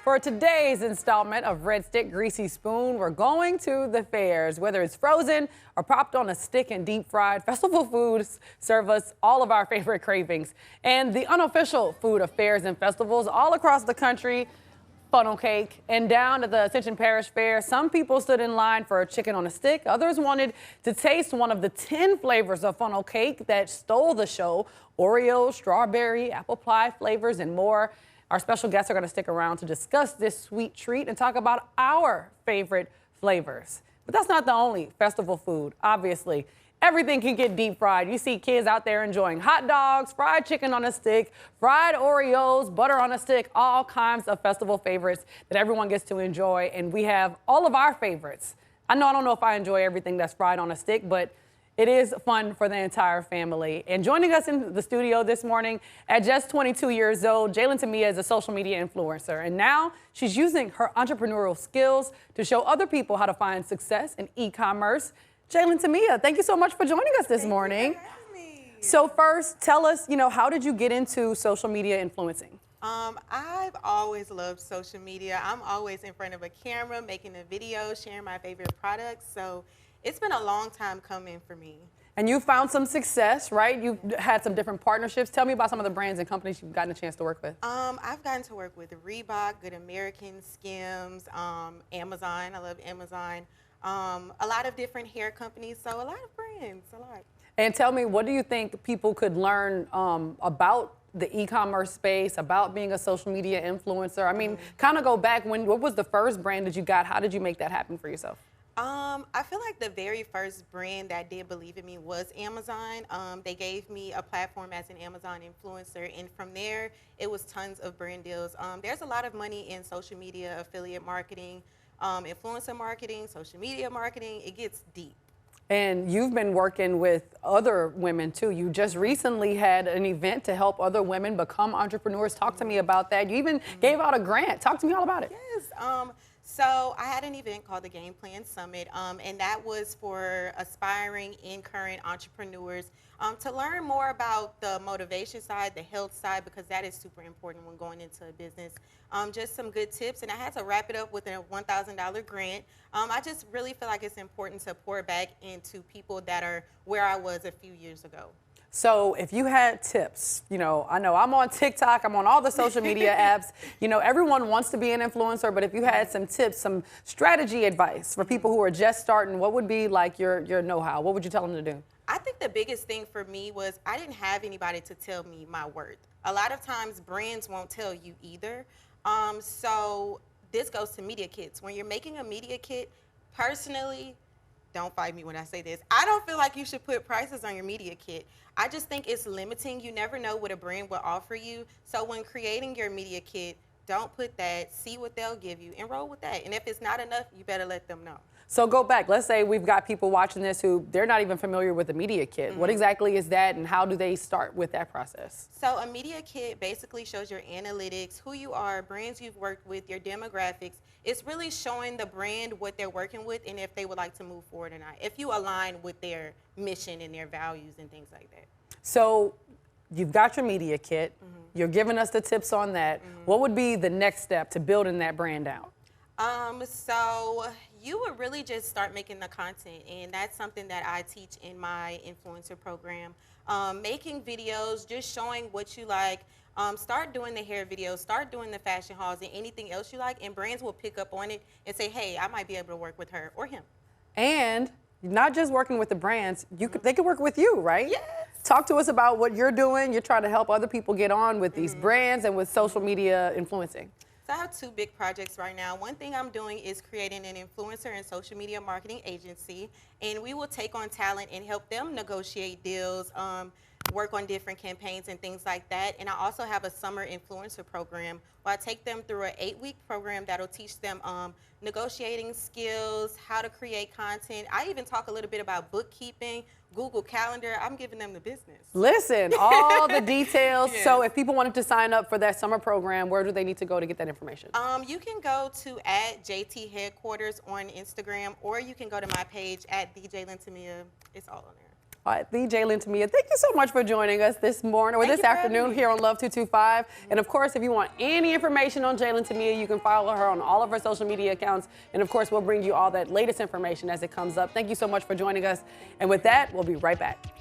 For today's installment of Red Stick Greasy Spoon, we're going to the fairs. Whether it's frozen or popped on a stick and deep fried, festival foods serve us all of our favorite cravings. And the unofficial food of fairs and festivals all across the country, funnel cake. And down at the Ascension Parish Fair, some people stood in line for a chicken on a stick. Others wanted to taste one of the 10 flavors of funnel cake that stole the show: Oreo, strawberry, apple pie flavors, and more. Our special guests are going to stick around to discuss this sweet treat and talk about our favorite flavors. But that's not the only festival food, obviously. Everything can get deep fried. You see kids out there enjoying hot dogs, fried chicken on a stick, fried Oreos, butter on a stick, all kinds of festival favorites that everyone gets to enjoy. And we have all of our favorites. I don't know if I enjoy everything that's fried on a stick, but it is fun for the entire family. And joining us in the studio this morning, at just 22 years old, Jalen Tamia is a social media influencer. And now she's using her entrepreneurial skills to show other people how to find success in e-commerce. Jalen Tamia, thank you so much for joining us this morning. Thank you for having me. So first, tell us, how did you get into social media influencing? I've always loved social media. I'm always in front of a camera, making a video, sharing my favorite products. So it's been a long time coming for me. And you found some success, right? You've had some different partnerships. Tell me about some of the brands and companies you've gotten a chance to work with. I've gotten to work with Reebok, Good American, Skims, Amazon. I love Amazon. A lot of different hair companies. So a lot of brands, a lot. And tell me, what do you think people could learn about the e-commerce space, about being a social media influencer? I mean, kind of go back, what was the first brand that you got? How did you make that happen for yourself? I feel like the very first brand that did believe in me was Amazon. They gave me a platform as an Amazon influencer, and from there, it was tons of brand deals. There's a lot of money in social media, affiliate marketing, influencer marketing, social media marketing. It gets deep. And you've been working with other women too. You just recently had an event to help other women become entrepreneurs. Talk to me about that. You even gave out a grant. Talk to me all about it. Yes. So I had an event called the Game Plan Summit, and that was for aspiring and current entrepreneurs to learn more about the motivation side, the health side, because that is super important when going into a business. Just some good tips, and I had to wrap it up with a $1,000 grant. I just really feel like it's important to pour back into people that are where I was a few years ago. So if you had tips, I know I'm on TikTok, I'm on all the social media apps, everyone wants to be an influencer, but if you had some tips, some strategy advice for people who are just starting, what would be like your know-how? What would you tell them to do? I think the biggest thing for me was I didn't have anybody to tell me my worth. A lot of times brands won't tell you either. So this goes to media kits. When you're making a media kit, personally, don't fight me when I say this, I don't feel like you should put prices on your media kit. I just think it's limiting. You never know what a brand will offer you. So when creating your media kit, don't put that, see what they'll give you, and roll with that. And if it's not enough, you better let them know. So go back. Let's say we've got people watching this who they're not even familiar with a media kit. What exactly is that, and how do they start with that process? So a media kit basically shows your analytics, who you are, brands you've worked with, your demographics. It's really showing the brand what they're working with and if they would like to move forward or not, if you align with their mission and their values and things like that. So you've got your media kit. You're giving us the tips on that. What would be the next step to building that brand out? So you would really just start making the content, and that's something that I teach in my influencer program. Making videos, just showing what you like. Start doing the hair videos, start doing the fashion hauls and anything else you like, and brands will pick up on it and say, hey, I might be able to work with her or him. And not just working with the brands, they could work with you, right? Yes. Talk to us about what you're doing. You're trying to help other people get on with these brands and with social media influencing. So I have two big projects right now. One thing I'm doing is creating an influencer and social media marketing agency, and we will take on talent and help them negotiate deals, work on different campaigns and things like that. And I also have a summer influencer program where I take them through an 8-week program that'll teach them negotiating skills, how to create content. I even talk a little bit about bookkeeping, Google Calendar. I'm giving them the business. Listen, all the details. Yes. So if people wanted to sign up for that summer program, where do they need to go to get that information? You can go to @JT Headquarters on Instagram, or you can go to my page @DJ Lentamia. It's all on there. All right, the Jalen Tamia, thank you so much for joining us this morning or this afternoon here on Love 225. And of course, if you want any information on Jalen Tamia, you can follow her on all of her social media accounts. And of course, we'll bring you all that latest information as it comes up. Thank you so much for joining us. And with that, we'll be right back.